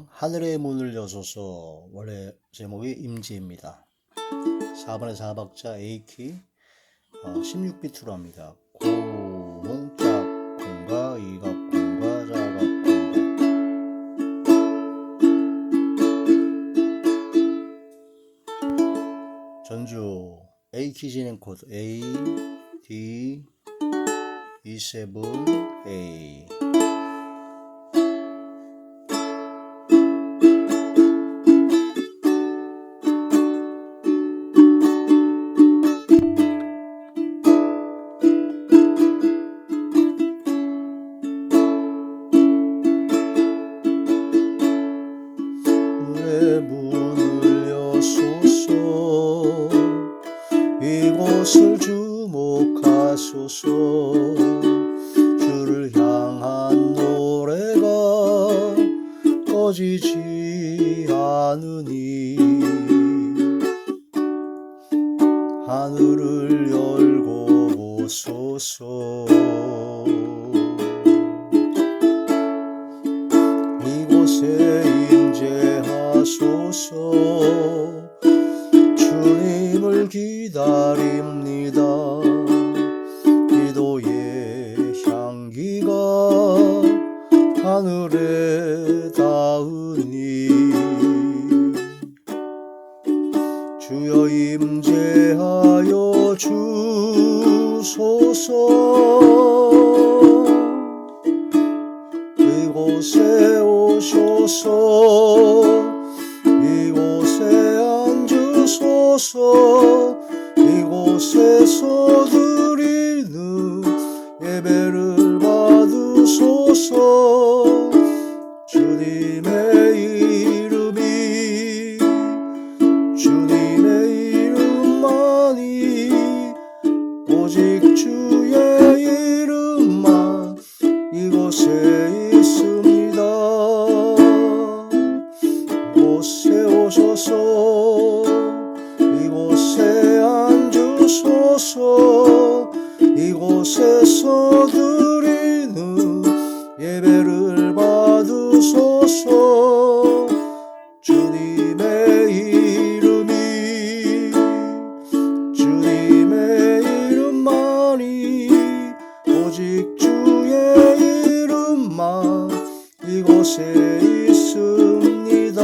하늘의 문을 여소서. 원래 제목이 임지입니다. 4번의 4박자 A키 16비트로 합니다. 고몽 짝꿍과 이각꿍과 자각꿍과 전주 A키 진행 코드 A, D, E7, A. 문을 여소서. 이곳을 주목하소서. 주를 향한 노래가 꺼지지 않으니 하늘을 열고 보소서. 이곳에 임재하소서. 주님을 기다립니다. 기도의 향기가 하늘에 닿으니 주여 임재하여 주소서. 이곳에 오소서. 이곳에 앉으소서. 이곳에서 드리는 예배를 받으소서. 주님의 이름이 주님의 이름만이 오직 주의 이름만 이곳에 있습니다. 이곳에 오셔서 이곳에 앉으소서. 이곳에서 드리는 예배를 받으소서. 주님의 이름이 주님의 이름만이 오직 주의 이름만 이곳에 있습니다.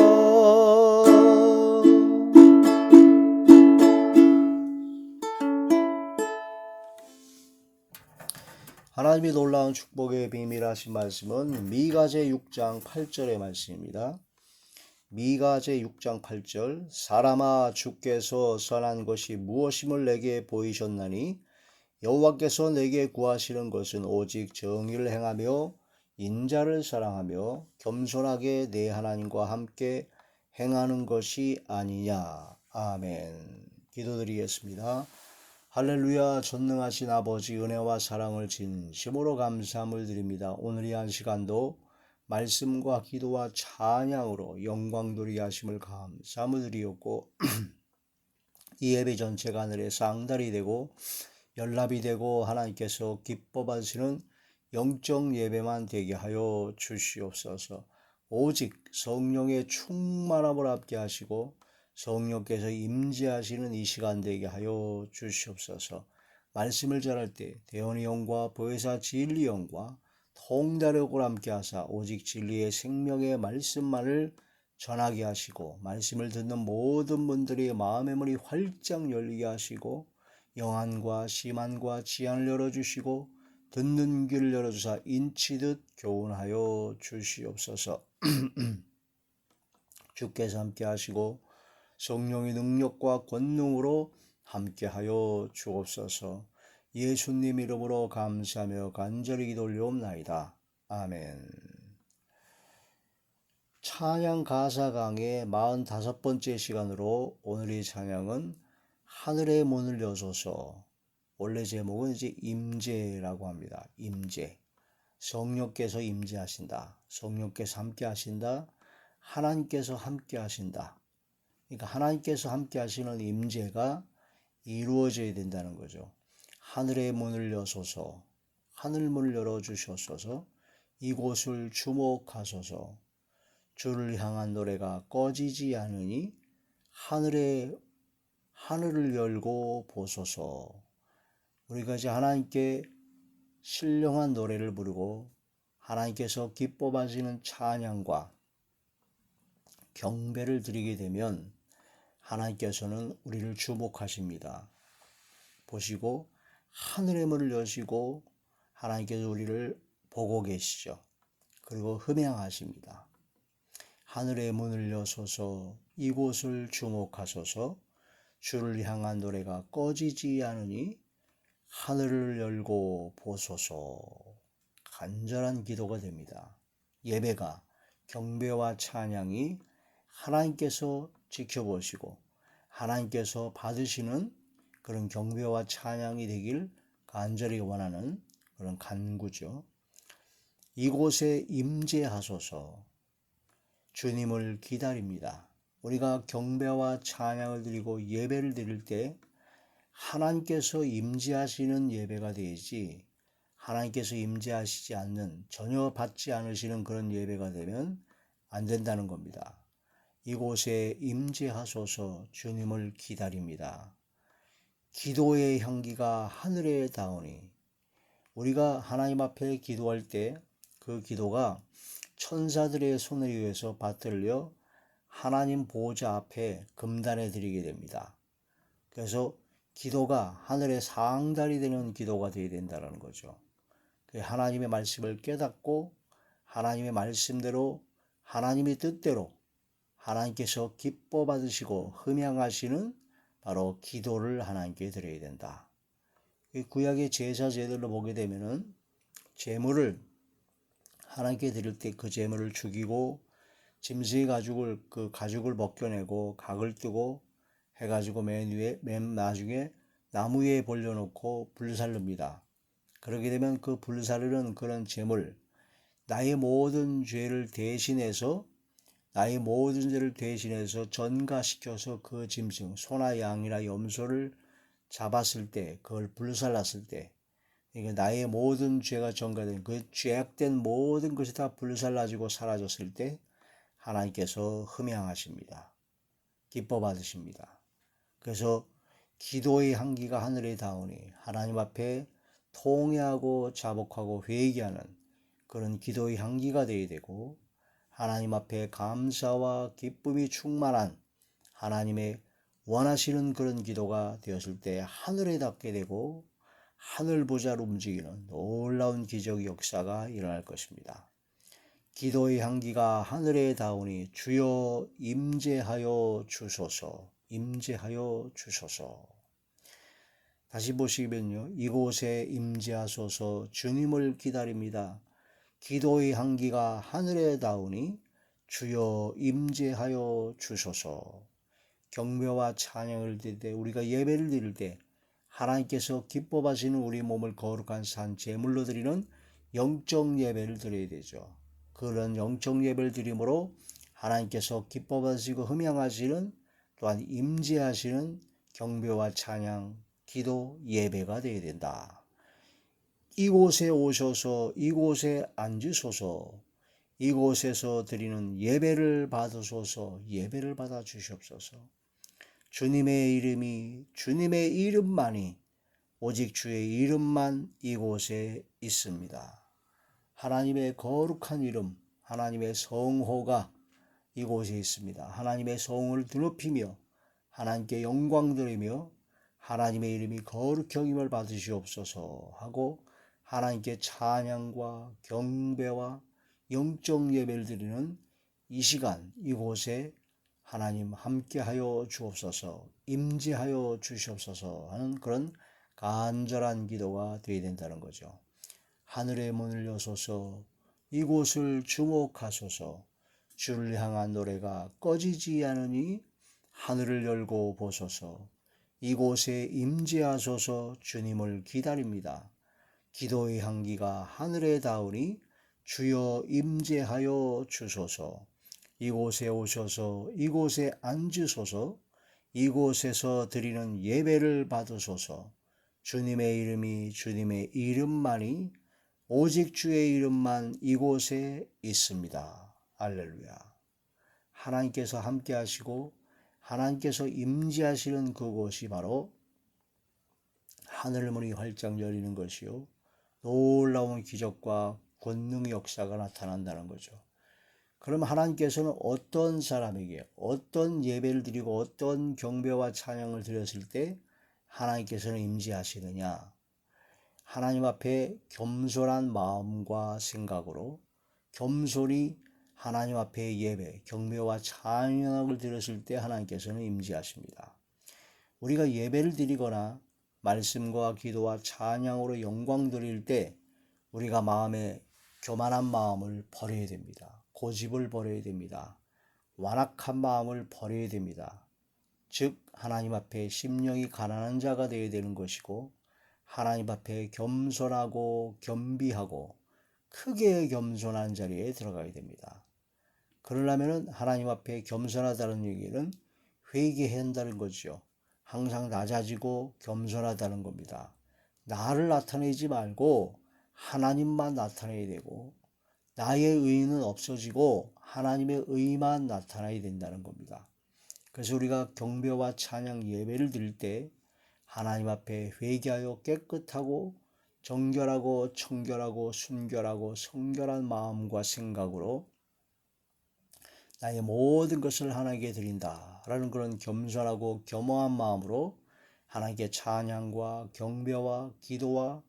하나님이 놀라운 축복의 비밀하신 말씀은 미가제 6장 8절의 말씀입니다. 미가제 6장 8절. 사람아, 주께서 선한 것이 무엇임을 내게 보이셨나니 여호와께서 내게 구하시는 것은 오직 정의를 행하며 인자를 사랑하며 겸손하게 내 하나님과 함께 행하는 것이 아니냐. 아멘. 기도드리겠습니다. 할렐루야. 전능하신 아버지, 은혜와 사랑을 진심으로 감사함을 드립니다. 오늘 이 한 시간도 말씀과 기도와 찬양으로 영광돌이 하심을 감사함을 드리었고 이 예배 전체가 하늘의 쌍달이 되고 연락이 되고 하나님께서 기뻐 받으시는 영적 예배만 되게 하여 주시옵소서. 오직 성령의 충만함을 함께 하시고 성령께서 임재하시는 이 시간 되게 하여 주시옵소서. 말씀을 전할 때 대언의 영과 보혜사 진리 영과 통달력을 함께 하사 오직 진리의 생명의 말씀만을 전하게 하시고 말씀을 듣는 모든 분들이 마음의 문이 활짝 열리게 하시고 영안과 심안과 지안을 열어주시고 듣는 귀를 열어주사 인치듯 교훈하여 주시옵소서. 주께서 함께 하시고 성령의 능력과 권능으로 함께하여 주옵소서. 예수님 이름으로 감사하며 간절히 기도 올려옵나이다. 아멘. 찬양 가사 강의 45번째 시간으로 오늘의 찬양은 하늘의 문을 여소서. 원래 제목은 이제 임재라고 합니다. 임재. 성령께서 임재하신다. 성령께서 함께 하신다. 하나님께서 함께 하신다. 그러니까 하나님께서 함께 하시는 임재가 이루어져야 된다는 거죠. 하늘의 문을 여소서. 하늘문을 열어주셨소서. 이곳을 주목하소서. 주를 향한 노래가 꺼지지 않으니 하늘을 열고 보소서. 우리가 이제 하나님께 신령한 노래를 부르고 하나님께서 기뻐 받으시는 찬양과 경배를 드리게 되면 하나님께서는 우리를 주목하십니다. 보시고 하늘의 문을 여시고 하나님께서 우리를 보고 계시죠. 그리고 흠양하십니다. 하늘의 문을 여소서 이곳을 주목하소서. 주를 향한 노래가 꺼지지 않으니 하늘을 열고 보소서. 간절한 기도가 됩니다. 예배가, 경배와 찬양이 하나님께서 지켜보시고 하나님께서 받으시는 그런 경배와 찬양이 되길 간절히 원하는 그런 간구죠. 이곳에 임재하소서. 주님을 기다립니다. 우리가 경배와 찬양을 드리고 예배를 드릴 때 하나님께서 임재하시는 예배가 되지, 하나님께서 임재하시지 않는, 전혀 받지 않으시는 그런 예배가 되면 안 된다는 겁니다. 이곳에 임재하소서. 주님을 기다립니다. 기도의 향기가 하늘에 닿으니, 우리가 하나님 앞에 기도할 때 그 기도가 천사들의 손에 의해서 받들려 하나님 보좌 앞에 금단에 드리게 됩니다. 그래서 기도가 하늘의 상달이 되는 기도가 되어야 된다는 거죠. 하나님의 말씀을 깨닫고 하나님의 말씀대로 하나님의 뜻대로 하나님께서 기뻐 받으시고 흠양하시는 바로 기도를 하나님께 드려야 된다. 구약의 제사 제들로 보게 되면은 제물을 하나님께 드릴 때 그 제물을 죽이고 짐승의 가죽을 벗겨내고 각을 뜨고 해가지고 맨 나중에 나무 위에 벌려놓고 불살릅니다. 그렇게 되면 그 불사르는 그런 제물, 나의 모든 죄를 대신해서 전가시켜서 그 짐승, 소나 양이나 염소를 잡았을 때, 그걸 불살랐을 때, 그러니까 나의 모든 죄가 전가된 그 죄악된 모든 것이 다 불살라지고 사라졌을 때 하나님께서 흠양하십니다. 기뻐 받으십니다. 그래서 기도의 향기가 하늘에 닿으니 하나님 앞에 통회하고 자복하고 회개하는 그런 기도의 향기가 되어야 되고, 하나님 앞에 감사와 기쁨이 충만한 하나님의 원하시는 그런 기도가 되었을 때 하늘에 닿게 되고 하늘 보좌로 움직이는 놀라운 기적의 역사가 일어날 것입니다. 기도의 향기가 하늘에 닿으니 주여 임재하여 주소서. 임재하여 주소서. 다시 보시면요, 이곳에 임재하소서. 주님을 기다립니다. 기도의 향기가 하늘에 닿으니 주여 임재하여 주소서. 경배와 찬양을 드릴 때, 우리가 예배를 드릴 때 하나님께서 기뻐 받으시는 우리 몸을 거룩한 산 제물로 드리는 영적 예배를 드려야 되죠. 그런 영적 예배를 드림으로 하나님께서 기뻐 받으시고 흠양하시는, 또한 임재하시는 경배와 찬양, 기도, 예배가 되어야 된다. 이곳에 오셔서 이곳에 앉으소서. 이곳에서 드리는 예배를 받으소서. 예배를 받아 주시옵소서. 주님의 이름만이, 오직 주의 이름만 이곳에 있습니다. 하나님의 거룩한 이름, 하나님의 성호가 이곳에 있습니다. 하나님의 성을 드높이며 하나님께 영광 드리며 하나님의 이름이 거룩히 여김을 받으시옵소서 하고 하나님께 찬양과 경배와 영적 예배를 드리는 이 시간, 이곳에 하나님 함께하여 주옵소서, 임재하여 주시옵소서 하는 그런 간절한 기도가 되어야 된다는 거죠. 하늘의 문을 여소서. 이곳을 주목하소서. 주를 향한 노래가 꺼지지 않으니 하늘을 열고 보소서. 이곳에 임재하소서. 주님을 기다립니다. 기도의 향기가 하늘에 닿으니 주여 임재하여 주소서. 이곳에 오셔서 이곳에 앉으소서. 이곳에서 드리는 예배를 받으소서. 주님의 이름만이, 오직 주의 이름만 이곳에 있습니다. 할렐루야. 하나님께서 함께 하시고 하나님께서 임재하시는 그곳이 바로 하늘문이 활짝 열리는 것이요, 놀라운 기적과 권능의 역사가 나타난다는 거죠. 그럼 하나님께서는 어떤 사람에게 어떤 예배를 드리고 어떤 경배와 찬양을 드렸을 때 하나님께서는 임재하시느냐? 하나님 앞에 겸손한 마음과 생각으로 겸손히 하나님 앞에 예배, 경배와 찬양을 드렸을 때 하나님께서는 임재하십니다. 우리가 예배를 드리거나 말씀과 기도와 찬양으로 영광 드릴 때 우리가 마음에 교만한 마음을 버려야 됩니다. 고집을 버려야 됩니다. 완악한 마음을 버려야 됩니다. 즉 하나님 앞에 심령이 가난한 자가 되어야 되는 것이고, 하나님 앞에 겸손하고 겸비하고 크게 겸손한 자리에 들어가야 됩니다. 그러려면 하나님 앞에 겸손하다는 얘기는 회개해야 한다는 거죠. 항상 낮아지고 겸손하다는 겁니다. 나를 나타내지 말고 하나님만 나타내야 되고, 나의 의는 없어지고 하나님의 의만 나타나야 된다는 겁니다. 그래서 우리가 경배와 찬양 예배를 드릴 때 하나님 앞에 회개하여 깨끗하고 정결하고 청결하고 순결하고 성결한 마음과 생각으로 나의 모든 것을 하나님께 드린다라는 그런 겸손하고 겸허한 마음으로 하나님께 찬양과 경배와 기도와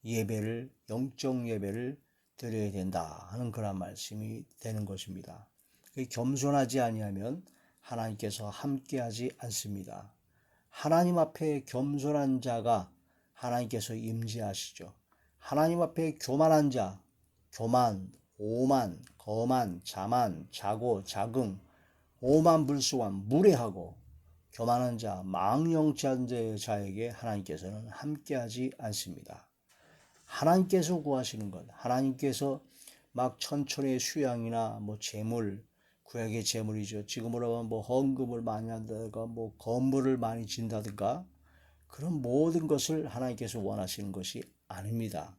예배를, 영적 예배를 드려야 된다 하는 그런 말씀이 되는 것입니다. 겸손하지 아니하면 하나님께서 함께하지 않습니다. 하나님 앞에 겸손한 자가 하나님께서 임재하시죠. 하나님 앞에 교만한 자, 교만, 오만, 거만, 자만, 자고, 자긍, 오만불수한, 무례하고 교만한 자, 망령치 않은 자에게 하나님께서는 함께하지 않습니다. 하나님께서 구하시는 것, 하나님께서 막 천천의 수양이나 재물, 구약의 재물이죠. 지금으로 하면 헌금을 많이 한다든가 건물을 많이 진다든가 그런 모든 것을 하나님께서 원하시는 것이 아닙니다.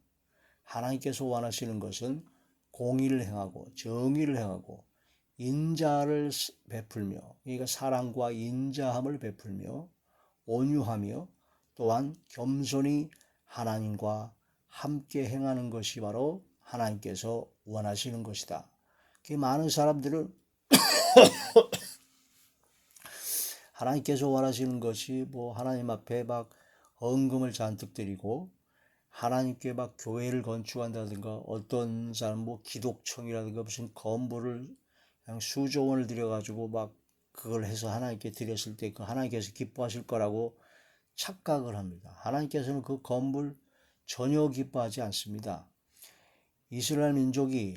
하나님께서 원하시는 것은 공의를 행하고 정의를 행하고 인자를 베풀며, 그러니까 사랑과 인자함을 베풀며 온유하며 또한 겸손히 하나님과 함께 행하는 것이 바로 하나님께서 원하시는 것이다. 많은 사람들은 하나님께서 원하시는 것이 하나님 앞에 막 헌금을 잔뜩 드리고 하나님께 막 교회를 건축한다든가, 어떤 사람 기독청이라든가 무슨 건물을 그냥 수조 원을 들여가지고 막 그걸 해서 하나님께 드렸을 때 그 하나님께서 기뻐하실 거라고 착각을 합니다. 하나님께서는 그 건물 전혀 기뻐하지 않습니다. 이스라엘 민족이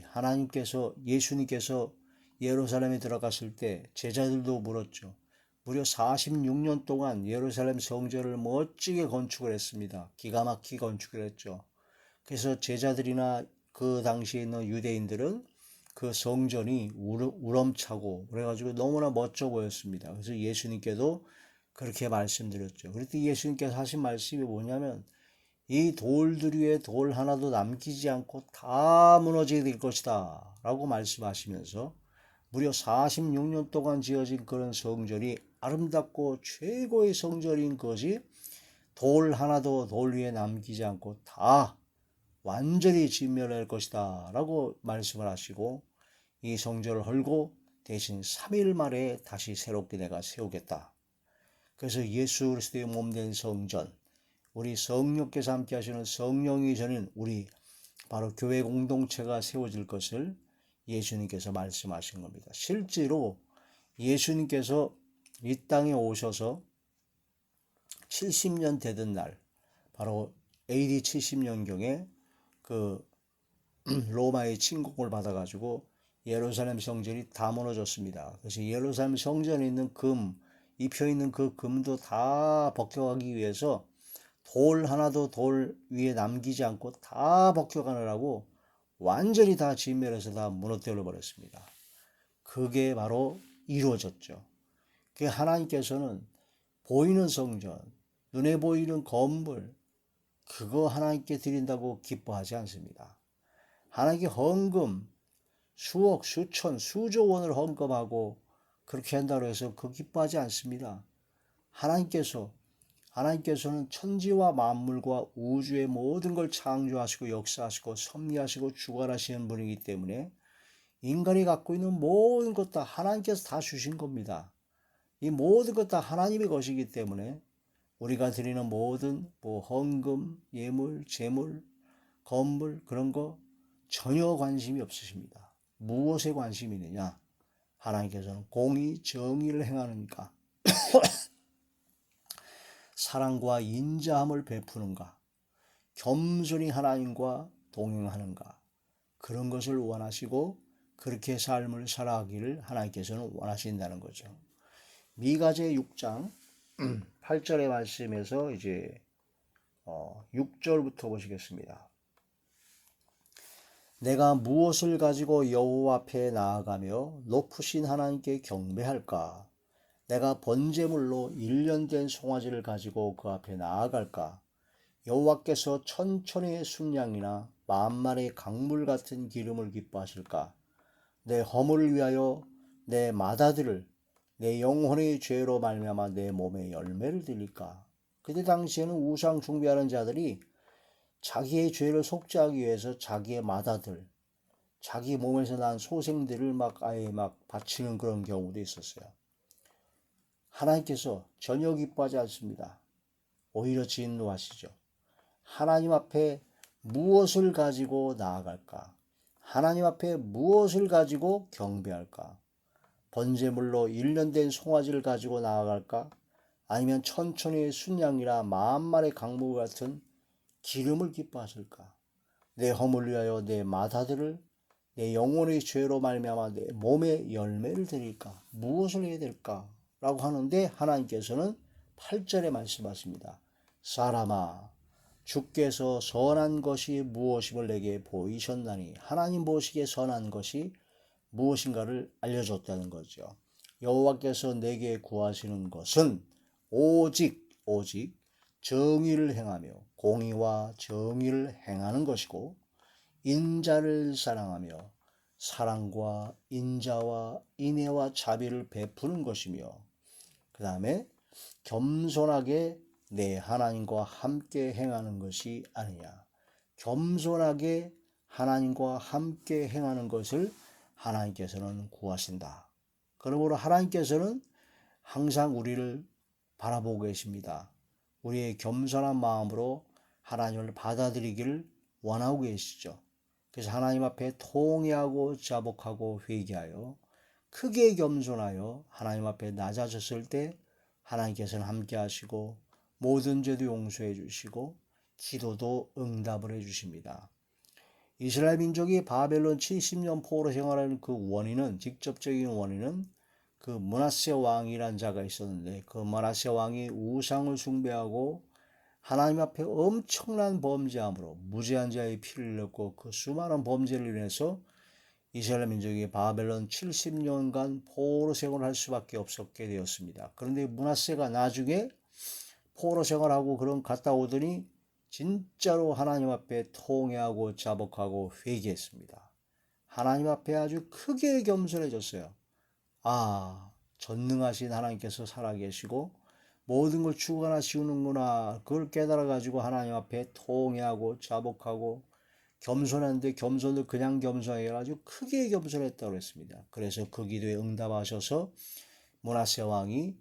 예수님께서 예루살렘에 들어갔을 때 제자들도 물었죠. 무려 46년 동안 예루살렘 성전을 멋지게 건축을 했습니다. 기가 막히게 건축을 했죠. 그래서 제자들이나 그 당시에 있는 유대인들은 그 성전이 우렁차고 그래가지고 너무나 멋져 보였습니다. 그래서 예수님께도 그렇게 말씀드렸죠. 그랬더니 예수님께서 하신 말씀이 뭐냐면, 이 돌들 위에 돌 하나도 남기지 않고 다 무너지게 될 것이다 라고 말씀하시면서 무려 46년 동안 지어진 그런 성전이 아름답고 최고의 성전인 것이 돌 하나도 돌 위에 남기지 않고 다 완전히 진멸할 것이다 라고 말씀을 하시고, 이 성전을 헐고 대신 3일 만에 다시 새롭게 내가 세우겠다. 그래서 예수 그리스도의 몸된 성전, 우리 성령께서 함께 하시는 성령이 전인 우리 바로 교회 공동체가 세워질 것을 예수님께서 말씀하신 겁니다. 실제로 예수님께서 이 땅에 오셔서 70년 되던 날, 바로 AD 70년경에 그 로마의 침공을 받아가지고 예루살렘 성전이 다 무너졌습니다. 그래서 예루살렘 성전에 있는 입혀 있는 그 금도 다 벗겨가기 위해서 돌 하나도 돌 위에 남기지 않고 다 벗겨가느라고 완전히 다 진멸해서 다 무너뜨려 버렸습니다. 그게 바로 이루어졌죠. 그 하나님께서는 보이는 성전, 눈에 보이는 건물, 그거 하나님께 드린다고 기뻐하지 않습니다. 하나님께 헌금, 수억, 수천, 수조 원을 헌금하고 그렇게 한다고 해서 그 기뻐하지 않습니다. 하나님께서는 천지와 만물과 우주의 모든 걸 창조하시고 역사하시고 섭리하시고 주관하시는 분이기 때문에 인간이 갖고 있는 모든 것 다 하나님께서 다 주신 겁니다. 이 모든 것 다 하나님의 것이기 때문에 우리가 드리는 모든 헌금, 예물, 제물, 건물 그런 거 전혀 관심이 없으십니다. 무엇에 관심이 있느냐? 하나님께서는 공의, 정의를 행하는가? 사랑과 인자함을 베푸는가? 겸손히 하나님과 동행하는가? 그런 것을 원하시고 그렇게 삶을 살아가기를 하나님께서는 원하신다는 거죠. 미가제 6장 8절의 말씀에서 이제 6절부터 보시겠습니다. 내가 무엇을 가지고 여호와 앞에 나아가며 높으신 하나님께 경배할까? 내가 번제물로 1년 된 송아지를 가지고 그 앞에 나아갈까? 여호와께서 천천의 순양이나 만만의 강물 같은 기름을 기뻐하실까? 내 허물을 위하여 내 맏아들을 내 영혼의 죄로 말미암아 내 몸에 열매를 드릴까? 그때 당시에는 우상 숭배하는 자들이 자기의 죄를 속죄하기 위해서 자기의 맏아들, 자기 몸에서 난 소생들을 아예 바치는 그런 경우도 있었어요. 하나님께서 전혀 기뻐하지 않습니다. 오히려 진노하시죠. 하나님 앞에 무엇을 가지고 나아갈까? 하나님 앞에 무엇을 가지고 경배할까? 번제물로 1년 된 송아지를 가지고 나아갈까? 아니면 천천히 순양이라 만만의 강물 같은 기름을 기뻐하실까? 내 허물 위하여 내 맏아들을 내 영혼의 죄로 말미암아 내 몸에 열매를 드릴까? 무엇을 해야 될까? 라고 하는데 하나님께서는 8절에 말씀하십니다. 사람아, 주께서 선한 것이 무엇임을 내게 보이셨나니 하나님 보시기에 선한 것이 무엇인가를 알려줬다는 거죠. 여호와께서 내게 구하시는 것은 오직 정의를 행하며 공의와 정의를 행하는 것이고 인자를 사랑하며 사랑과 인자와 인애와 자비를 베푸는 것이며 그 다음에 겸손하게 내 하나님과 함께 행하는 것이 아니냐. 겸손하게 하나님과 함께 행하는 것을 하나님께서는 구하신다. 그러므로 하나님께서는 항상 우리를 바라보고 계십니다. 우리의 겸손한 마음으로 하나님을 받아들이기를 원하고 계시죠. 그래서 하나님 앞에 통회하고 자복하고 회개하여 크게 겸손하여 하나님 앞에 낮아졌을 때 하나님께서는 함께 하시고 모든 죄도 용서해 주시고 기도도 응답을 해 주십니다. 이스라엘 민족이 바벨론 70년 포로 생활하는 그 원인은 직접적인 원인은 그 므낫세 왕이란 자가 있었는데 그 므낫세 왕이 우상을 숭배하고 하나님 앞에 엄청난 범죄함으로 무죄한 자의 피를 흘렸고 그 수많은 범죄를 인해서 이스라엘 민족이 바벨론 70년간 포로 생활할 수밖에 없었게 되었습니다. 그런데 므낫세가 나중에 포로 생활하고 그런 갔다 오더니 진짜로 하나님 앞에 통회하고 자복하고 회개했습니다. 하나님 앞에 아주 크게 겸손해졌어요. 전능하신 하나님께서 살아계시고 모든 걸 주관하시는구나. 그걸 깨달아가지고 하나님 앞에 통회하고 자복하고 겸손한데 겸손도 그냥 겸손이 아주 크게 겸손했다고 했습니다. 그래서 그 기도에 응답하셔서 므낫세 왕이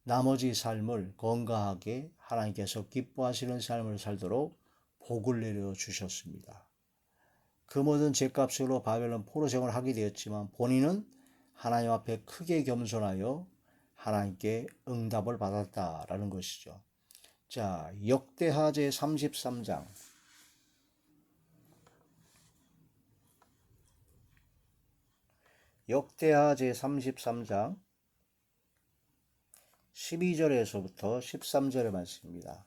나머지 삶을 건강하게 하나님께서 기뻐하시는 삶을 살도록 복을 내려 주셨습니다. 그 모든 죄값으로 바벨론 포로 생활을 하게 되었지만 본인은 하나님 앞에 크게 겸손하여 하나님께 응답을 받았다라는 것이죠. 자, 역대하 제 33장. 역대하 제 33장 12절에서부터 13절의 말씀입니다.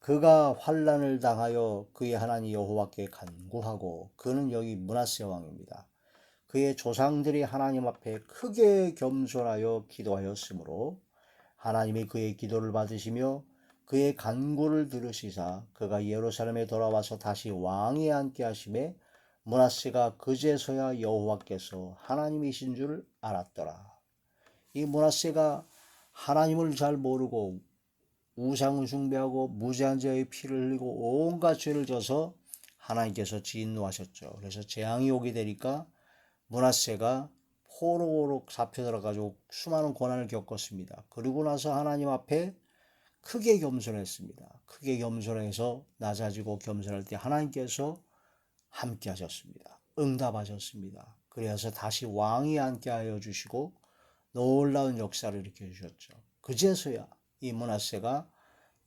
그가 환난을 당하여 그의 하나님 여호와께 간구하고 그는 여기 므낫세 왕입니다. 그의 조상들이 하나님 앞에 크게 겸손하여 기도하였으므로 하나님이 그의 기도를 받으시며 그의 간구를 들으시사 그가 예루살렘에 돌아와서 다시 왕에 앉게 하심에 므낫세가 그제서야 여호와께서 하나님이신 줄 알았더라. 이 므낫세가 하나님을 잘 모르고 우상을 숭배하고 무지한 자의 피를 흘리고 온갖 죄를 져서 하나님께서 진노하셨죠. 그래서 재앙이 오게 되니까 므낫세가 포로로 잡혀들어가지고 수많은 고난을 겪었습니다. 그리고 나서 하나님 앞에 크게 겸손했습니다. 크게 겸손해서 낮아지고 겸손할 때 하나님께서 함께 하셨습니다. 응답하셨습니다. 그래서 다시 왕이 앉게 하여 주시고 놀라운 역사를 일으켜 주셨죠. 그제서야 이 므낫세가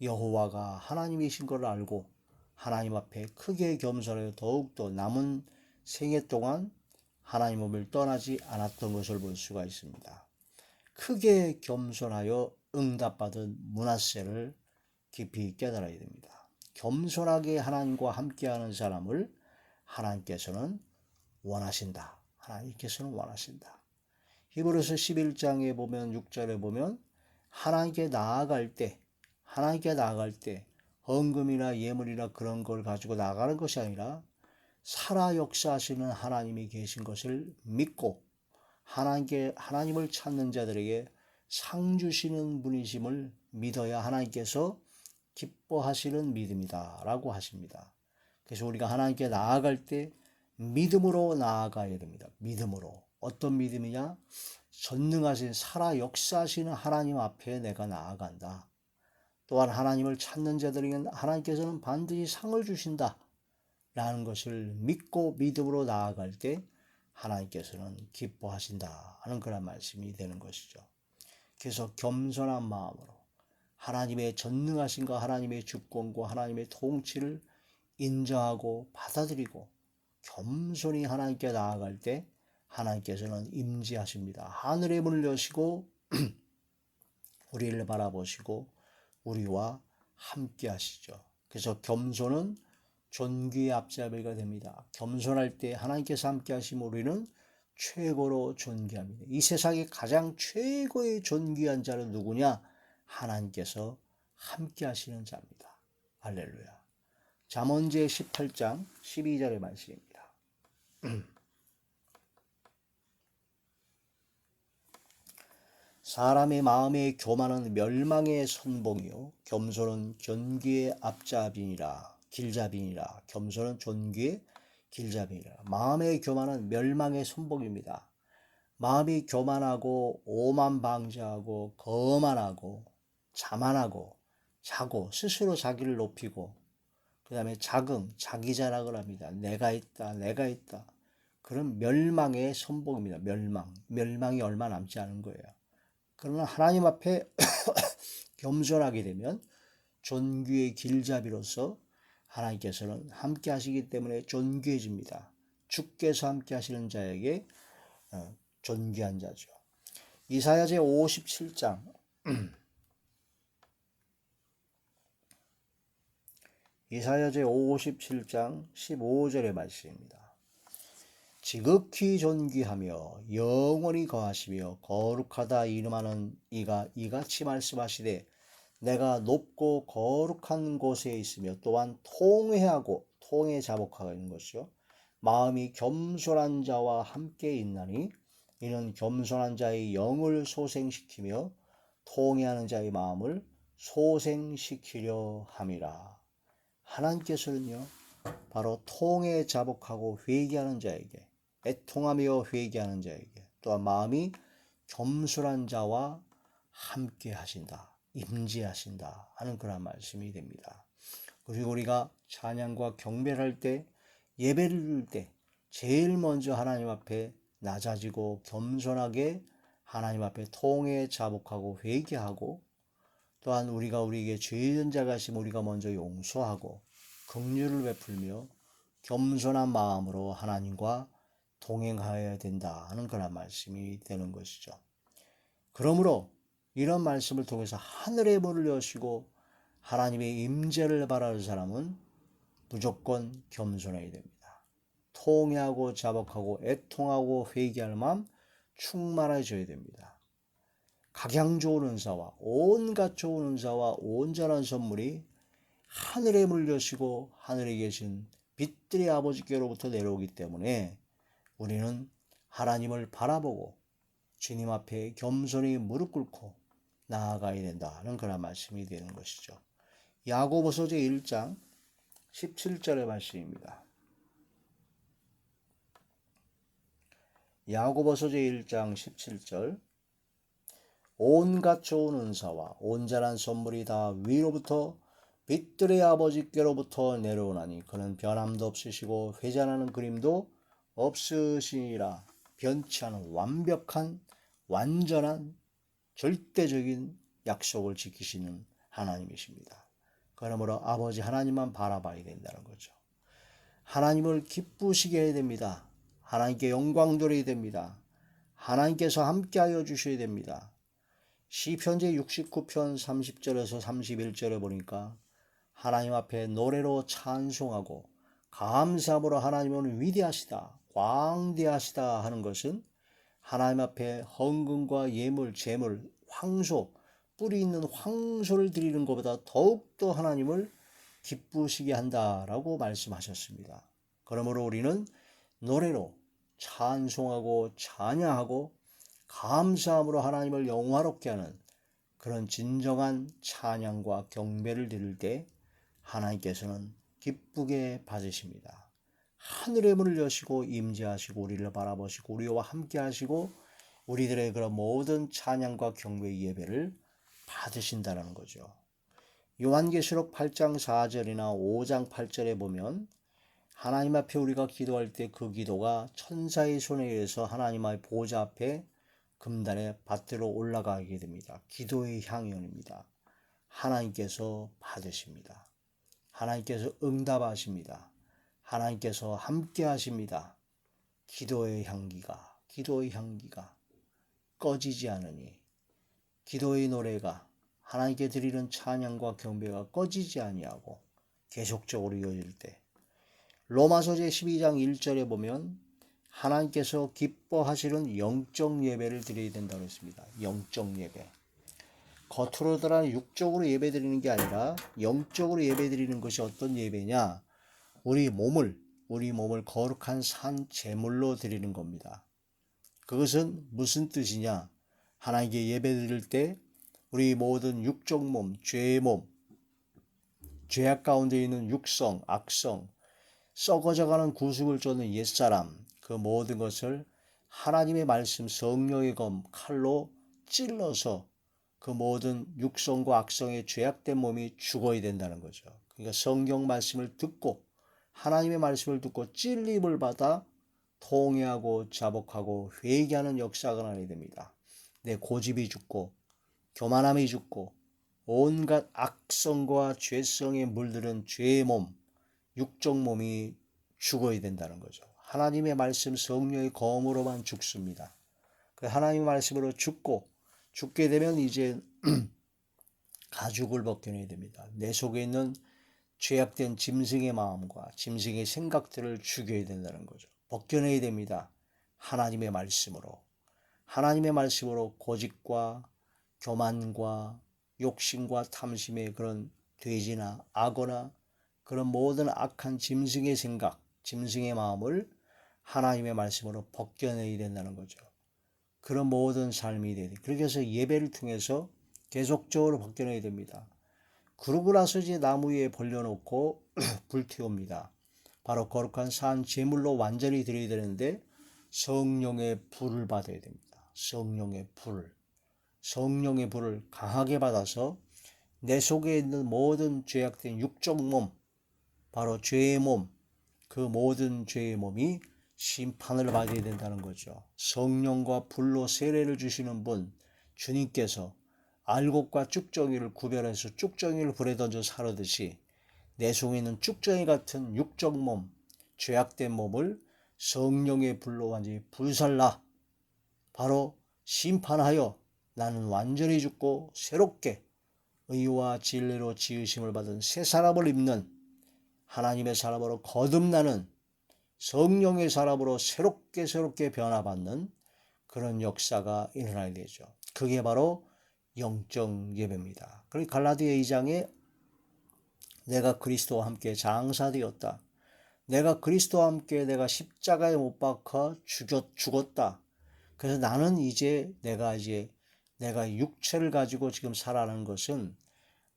여호와가 하나님이신 걸 알고 하나님 앞에 크게 겸손하여 더욱더 남은 생애 동안 하나님을 떠나지 않았던 것을 볼 수가 있습니다. 크게 겸손하여 응답받은 므낫세를 깊이 깨달아야 됩니다. 겸손하게 하나님과 함께하는 사람을 하나님께서는 원하신다. 하나님께서는 원하신다. 히브리서 11장에 보면 6절에 보면 하나님께 나아갈 때 헌금이나 예물이나 그런 걸 가지고 나가는 것이 아니라 살아 역사하시는 하나님이 계신 것을 믿고 하나님을 찾는 자들에게 상 주시는 분이심을 믿어야 하나님께서 기뻐하시는 믿음이다 라고 하십니다. 그래서 우리가 하나님께 나아갈 때 믿음으로 나아가야 됩니다. 믿음으로. 어떤 믿음이냐? 전능하신 살아 역사하시는 하나님 앞에 내가 나아간다. 또한 하나님을 찾는 자들에게는 하나님께서는 반드시 상을 주신다 라는 것을 믿고 믿음으로 나아갈 때 하나님께서는 기뻐하신다 하는 그런 말씀이 되는 것이죠. 그래서 겸손한 마음으로 하나님의 전능하신과 하나님의 주권과 하나님의 통치를 인정하고 받아들이고 겸손히 하나님께 나아갈 때 하나님께서는 임재하십니다. 하늘의 문을 여시고 우리를 바라보시고 우리와 함께 하시죠. 그래서 겸손은 존귀의 앞잡이가 됩니다. 겸손할 때 하나님께서 함께 하시면 우리는 최고로 존귀합니다. 이 세상에 가장 최고의 존귀한 자는 누구냐? 하나님께서 함께 하시는 자입니다. 할렐루야. 잠언제 18장 12절의 말씀입니다. 사람의 마음의 교만은 멸망의 선봉이요 겸손은 존귀의 앞잡이니라. 길잡이니라. 겸손은 존귀의 길잡이니라. 마음의 교만은 멸망의 선봉입니다. 마음이 교만하고 오만방자하고 거만하고 자만하고 자고 스스로 자기를 높이고 그 다음에 자기 자랑을 합니다. 내가 있다. 그런 멸망의 선봉입니다. 멸망이 얼마 남지 않은 거예요. 그러나 하나님 앞에 겸손하게 되면 존귀의 길잡이로서 하나님께서는 함께 하시기 때문에 존귀해집니다. 주께서 함께 하시는 자에게 존귀한 자죠. 이사야제 57장 이사야제 57장 15절의 말씀입니다. 지극히 존귀하며 영원히 거하시며 거룩하다 이름하는 이가 이같이 말씀하시되 내가 높고 거룩한 곳에 있으며 또한 통회 자복하고 있는 것이요 마음이 겸손한 자와 함께 있나니 이는 겸손한 자의 영을 소생시키며 통회하는 자의 마음을 소생시키려 함이라. 하나님께서는요 바로 통회 자복하고 회개하는 자에게 애통하며 회개하는 자에게 또한 마음이 겸손한 자와 함께 하신다. 임재하신다 하는 그런 말씀이 됩니다. 그리고 우리가 찬양과 경배를 할 때 예배를 드릴 때 제일 먼저 하나님 앞에 낮아지고 겸손하게 하나님 앞에 통회 자복하고 회개하고 또한 우리가 우리에게 죄진 자가 있으면 우리가 먼저 용서하고 긍휼을 베풀며 겸손한 마음으로 하나님과 동행하여야 된다 하는 그런 말씀이 되는 것이죠. 그러므로 이런 말씀을 통해서 하늘의 문을 여시고 하나님의 임재를 바라는 사람은 무조건 겸손해야 됩니다. 통회하고 자복하고 애통하고 회개할 마음 충만해져야 됩니다. 각양 좋은 은사와 온갖 좋은 은사와 온전한 선물이 하늘의 문을 여시고 하늘에 계신 빛들의 아버지께로부터 내려오기 때문에 우리는 하나님을 바라보고 주님 앞에 겸손히 무릎 꿇고 나아가야 된다는 그런 말씀이 되는 것이죠. 야고보서 제1장 17절의 말씀입니다. 야고보서 제1장 17절 온갖 좋은 은사와 온전한 선물이 다 위로부터 빛들의 아버지께로부터 내려오나니 그는 변함도 없으시고 회전하는 그림도 없으시니라. 변치 않은 완벽한 완전한 절대적인 약속을 지키시는 하나님이십니다. 그러므로 아버지 하나님만 바라봐야 된다는 거죠. 하나님을 기쁘시게 해야 됩니다. 하나님께 영광 돌려야 됩니다. 하나님께서 함께하여 주셔야 됩니다. 시편 제69편 30절에서 31절에 보니까 하나님 앞에 노래로 찬송하고 감사함으로 하나님은 위대하시다, 광대하시다 하는 것은 하나님 앞에 헌금과 예물, 제물, 황소, 뿌리 있는 황소를 드리는 것보다 더욱더 하나님을 기쁘시게 한다라고 말씀하셨습니다. 그러므로 우리는 노래로 찬송하고 찬양하고 감사함으로 하나님을 영화롭게 하는 그런 진정한 찬양과 경배를 드릴 때 하나님께서는 기쁘게 받으십니다. 하늘의 문을 여시고 임재하시고 우리를 바라보시고 우리와 함께 하시고 우리들의 그런 모든 찬양과 경배의 예배를 받으신다는 거죠. 요한계시록 8장 4절이나 5장 8절에 보면 하나님 앞에 우리가 기도할 때 그 기도가 천사의 손에 의해서 하나님의 보좌 앞에 금단의 밭으로 올라가게 됩니다. 기도의 향연입니다. 하나님께서 받으십니다. 하나님께서 응답하십니다. 하나님께서 함께 하십니다. 기도의 향기가 꺼지지 않으니 기도의 노래가 하나님께 드리는 찬양과 경배가 꺼지지 아니하고 계속적으로 이어질 때 로마서 제12장 1절에 보면 하나님께서 기뻐하시는 영적 예배를 드려야 된다고 했습니다. 영적 예배. 겉으로 드러나 육적으로 예배 드리는 게 아니라 영적으로 예배 드리는 것이 어떤 예배냐? 우리 몸을 거룩한 산 제물로 드리는 겁니다. 그것은 무슨 뜻이냐? 하나님께 예배 드릴 때 우리 모든 육적 몸, 죄의 몸, 죄악 가운데 있는 육성, 악성, 썩어져가는 구습을 쫓는 옛사람, 그 모든 것을 하나님의 말씀 성령의 검 칼로 찔러서 그 모든 육성과 악성의 죄악된 몸이 죽어야 된다는 거죠. 그러니까 성경 말씀을 듣고 하나님의 말씀을 듣고 찔림을 받아 통회하고 자복하고 회개하는 역사가 나야 됩니다. 내 고집이 죽고 교만함이 죽고 온갖 악성과 죄성에 물들은 죄의 몸, 육적 몸이 죽어야 된다는 거죠. 하나님의 말씀 성령의 검으로만 죽습니다. 하나님의 말씀으로 죽게 되면 이제 가죽을 벗겨내야 됩니다. 내 속에 있는 죄악된 짐승의 마음과 짐승의 생각들을 죽여야 된다는 거죠. 벗겨내야 됩니다. 하나님의 말씀으로 고집과 교만과 욕심과 탐심의 그런 돼지나 악어나 그런 모든 악한 짐승의 생각, 짐승의 마음을 하나님의 말씀으로 벗겨내야 된다는 거죠. 그런 모든 삶이 돼야 돼. 그렇게 해서 예배를 통해서 계속적으로 벗겨내야 됩니다. 그러고 나서 이제 나무 위에 벌려놓고 불태웁니다. 바로 거룩한 산 제물로 완전히 드려야 되는데 성령의 불을 받아야 됩니다. 성령의 불을 강하게 받아서 내 속에 있는 모든 죄악된 육적 몸, 바로 죄의 몸, 그 모든 죄의 몸이 심판을 받아야 된다는 거죠. 성령과 불로 세례를 주시는 분, 주님께서 알곡과 쭉정이를 구별해서 쭉정이를 불에 던져 사르듯이 내 속에 있는 쭉정이 같은 육적 몸, 죄악된 몸을 성령의 불로 완전히 불살라 바로 심판하여 나는 완전히 죽고 새롭게 의와 진리로 지으심을 받은 새 사람을 입는 하나님의 사람으로 거듭나는 성령의 사람으로 새롭게 변화받는 그런 역사가 일어나야 되죠. 그게 바로 영적 예배입니다. 그리고 갈라디아 2장에 내가 그리스도와 함께 장사되었다. 내가 그리스도와 함께 내가 십자가에 못 박혀 죽었다. 그래서 나는 내가 육체를 가지고 지금 살아가는 것은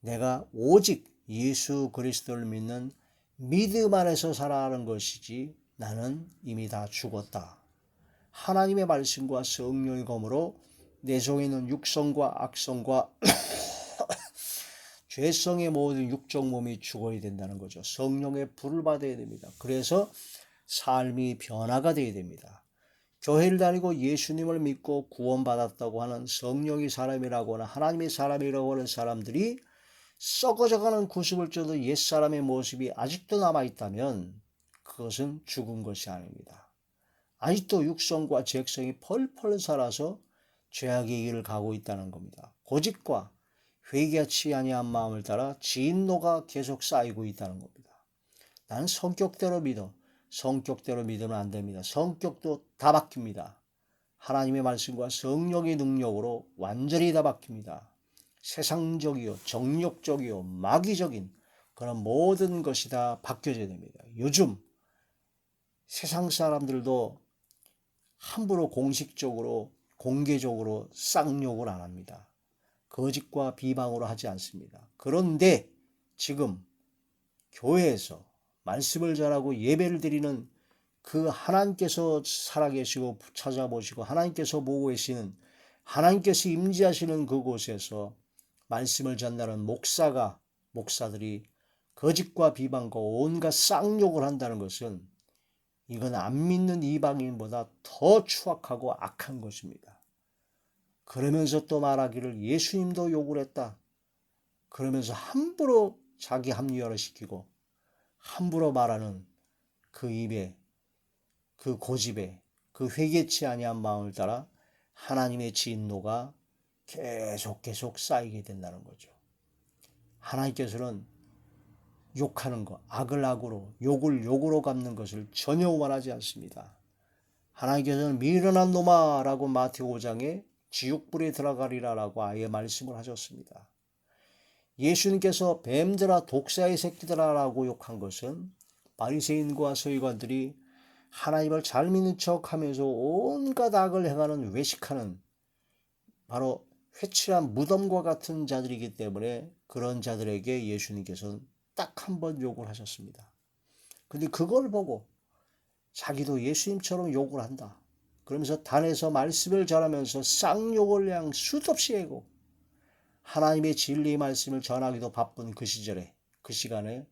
내가 오직 예수 그리스도를 믿는 믿음 안에서 살아가는 것이지 나는 이미 다 죽었다. 하나님의 말씀과 성령의 검으로 내 속에 있는 육성과 악성과 죄성의 모든 육적 몸이 죽어야 된다는 거죠. 성령의 불을 받아야 됩니다. 그래서 삶이 변화가 되어야 됩니다. 교회를 다니고 예수님을 믿고 구원받았다고 하는 성령의 사람이라고 하는 하나님의 사람이라고 하는 사람들이 썩어져가는 구습을 쪄도 옛사람의 모습이 아직도 남아있다면 그것은 죽은 것이 아닙니다. 아직도 육성과 죄성이 펄펄 살아서 죄악의 길을 가고 있다는 겁니다. 고집과 회개치 아니한 마음을 따라 진노가 계속 쌓이고 있다는 겁니다. 나는 성격대로 믿어. 성격대로 믿으면 안 됩니다. 성격도 다 바뀝니다. 하나님의 말씀과 성령의 능력으로 완전히 다 바뀝니다. 세상적이요, 정욕적이요, 마귀적인 그런 모든 것이 다 바뀌어져야 됩니다. 요즘 세상 사람들도 함부로 공식적으로, 공개적으로 쌍욕을 안 합니다. 거짓과 비방으로 하지 않습니다. 그런데 지금 교회에서 말씀을 전하고 예배를 드리는 그 하나님께서 살아계시고 찾아보시고 하나님께서 보고 계시는 하나님께서 임재하시는 그곳에서 말씀을 전하는 목사들이 거짓과 비방과 온갖 쌍욕을 한다는 것은 이건 안 믿는 이방인보다 더 추악하고 악한 것입니다. 그러면서 또 말하기를 예수님도 욕을 했다. 그러면서 함부로 자기 합리화를 시키고 함부로 말하는 그 입에, 그 고집에, 그 회개치 아니한 마음을 따라 하나님의 진노가 계속 쌓이게 된다는 거죠. 하나님께서는 욕하는 것, 악을 악으로, 욕을 욕으로 갚는 것을 전혀 원하지 않습니다. 하나님께서는 미련한 놈아 라고 마태오 5장에 지옥불에 들어가리라 라고 아예 말씀을 하셨습니다. 예수님께서 뱀들아 독사의 새끼들아 라고 욕한 것은 바리새인과 서기관들이 하나님을 잘 믿는 척하면서 온갖 악을 행하는 외식하는 바로 회칠한 무덤과 같은 자들이기 때문에 그런 자들에게 예수님께서는 딱 한 번 욕을 하셨습니다. 근데 그걸 보고 자기도 예수님처럼 욕을 한다. 그러면서 단에서 말씀을 전하면서 쌍욕을 그냥 수도 없이 하고 하나님의 진리의 말씀을 전하기도 바쁜 그 시절에, 그 시간에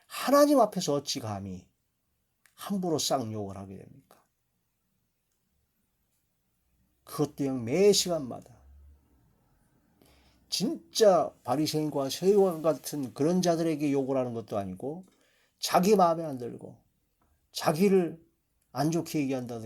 하나님 앞에서 어찌 감히 함부로 쌍욕을 하게 됩니까? 그것도 그냥 매 시간마다 진짜 바리새인과 서기관 같은 그런 자들에게 욕을 하는 것도 아니고 자기 마음에 안 들고 자기를 안 좋게 얘기한다든가